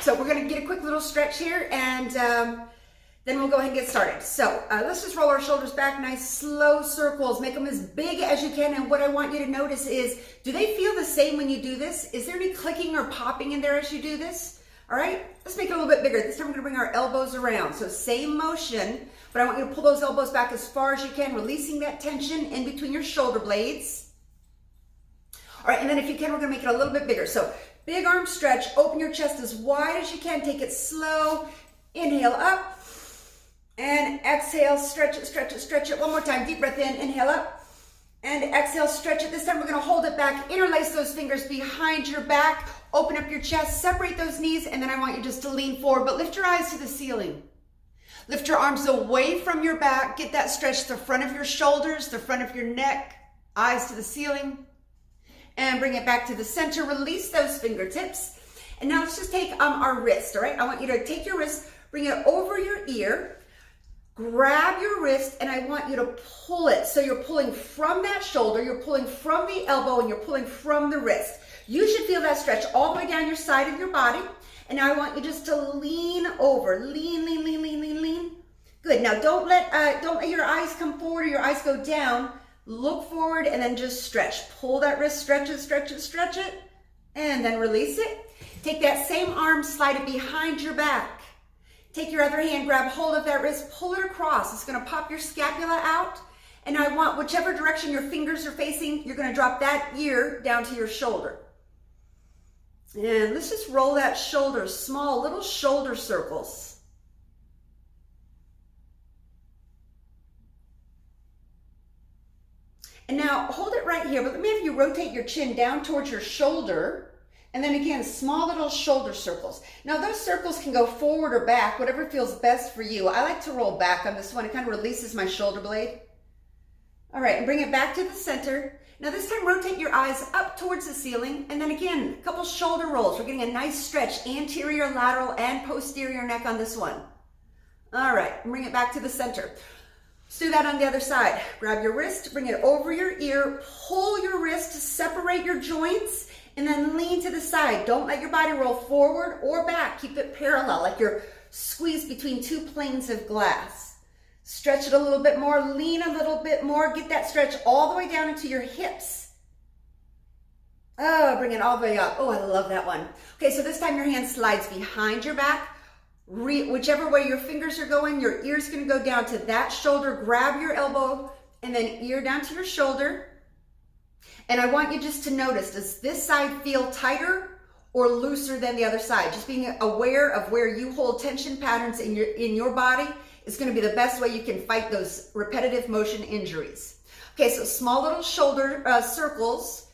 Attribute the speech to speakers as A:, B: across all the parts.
A: so we're gonna get a quick little stretch here, and then we'll go ahead and get started. So let's just roll our shoulders back, nice slow circles, make them as big as you can. And what I want you to notice is, do they feel the same when you do this? Is there any clicking or popping in there as you do this? All right, let's make it a little bit bigger. This time we're gonna bring our elbows around. So same motion, but I want you to pull those elbows back as far as you can, releasing that tension in between your shoulder blades. All right, and then if you can, we're gonna make it a little bit bigger. So big arm stretch, open your chest as wide as you can, take it slow, inhale up, and exhale, stretch it, stretch it, stretch it. One more time, deep breath in, inhale up, and exhale, stretch it. This time we're gonna hold it back, interlace those fingers behind your back, open up your chest, separate those knees, and then I want you just to lean forward, but lift your eyes to the ceiling. Lift your arms away from your back, get that stretch to the front of your shoulders, the front of your neck, eyes to the ceiling, and bring it back to the center, release those fingertips. And now let's just take our wrist, all right? I want you to take your wrist, bring it over your ear, grab your wrist, and I want you to pull it. So you're pulling from that shoulder, you're pulling from the elbow, and you're pulling from the wrist. You should feel that stretch all the way down your side of your body. And now I want you just to lean over, lean, lean, lean, lean, lean, lean. Good, now don't let your eyes come forward or your eyes go down. Look forward and then just stretch. Pull that wrist, stretch it, stretch it, stretch it, and then release it. Take that same arm, slide it behind your back. Take your other hand, grab hold of that wrist, pull it across. It's gonna pop your scapula out. And I want whichever direction your fingers are facing, you're gonna drop that ear down to your shoulder. And let's just roll that shoulder, small little shoulder circles. And now hold it right here, but let me have you rotate your chin down towards your shoulder. And then again, small little shoulder circles. Now those circles can go forward or back, whatever feels best for you. I like to roll back on this one. It kind of releases my shoulder blade. All right, and bring it back to the center. Now this time, rotate your eyes up towards the ceiling. And then again, a couple shoulder rolls. We're getting a nice stretch, anterior, lateral, and posterior neck on this one. All right, and bring it back to the center. Let's do that on the other side. Grab your wrist, bring it over your ear, pull your wrist to separate your joints, and then lean to the side. Don't let your body roll forward or back. Keep it parallel, like you're squeezed between two planes of glass. Stretch it a little bit more, lean a little bit more, get that stretch all the way down into your hips. Oh, bring it all the way up. Oh, I love that one. Okay, so this time your hand slides behind your back. Whichever way your fingers are going, your ear's gonna go down to that shoulder. Grab your elbow and then ear down to your shoulder. And I want you just to notice, does this side feel tighter or looser than the other side? Just being aware of where you hold tension patterns in your body is going to be the best way you can fight those repetitive motion injuries. Okay, so small little shoulder circles.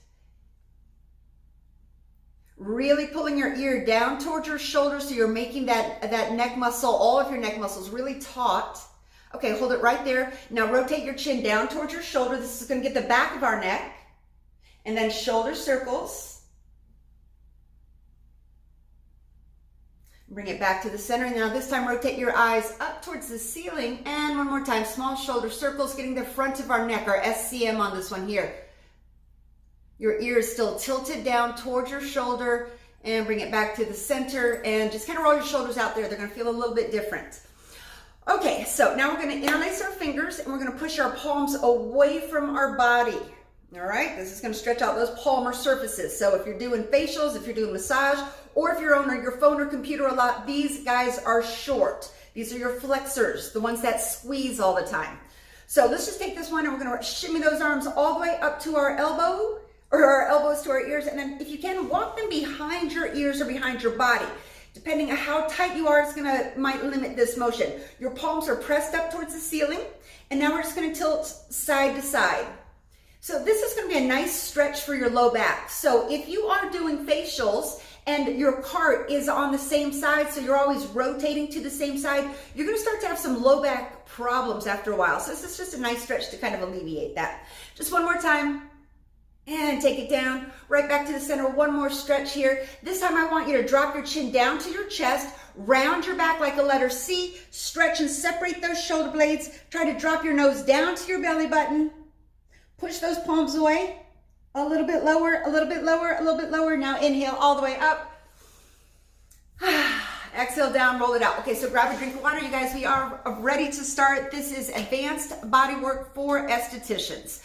A: Really pulling your ear down towards your shoulder so you're making that neck muscle, all of your neck muscles really taut. Okay, hold it right there. Now rotate your chin down towards your shoulder. This is going to get the back of our neck. And then shoulder circles. Bring it back to the center. Now this time rotate your eyes up towards the ceiling. And one more time, small shoulder circles, getting the front of our neck, our SCM on this one here. Your ear is still tilted down towards your shoulder, and bring it back to the center, and just kind of roll your shoulders out there. They're gonna feel a little bit different. Okay, so now we're gonna interlace our fingers, and we're gonna push our palms away from our body. All right, this is going to stretch out those palmar surfaces. So if you're doing facials, if you're doing massage, or if you're on your phone or computer a lot, these guys are short. These are your flexors, the ones that squeeze all the time. So let's just take this one and we're going to shimmy those arms all the way up to our elbow, or our elbows to our ears. And then if you can, walk them behind your ears or behind your body. Depending on how tight you are, it's might limit this motion. Your palms are pressed up towards the ceiling. And now we're just going to tilt side to side. So this is going to be a nice stretch for your low back. So if you are doing facials and your cart is on the same side, so you're always rotating to the same side, you're going to start to have some low back problems after a while. So this is just a nice stretch to kind of alleviate that. Just one more time. And take it down, right back to the center. One more stretch here. This time I want you to drop your chin down to your chest, round your back like a letter C, stretch and separate those shoulder blades. Try to drop your nose down to your belly button. Push those palms away. A little bit lower, a little bit lower, a little bit lower. Now inhale all the way up. exhale down, roll it out. Okay, so grab a drink of water, you guys. We are ready to start. This is advanced body work for estheticians.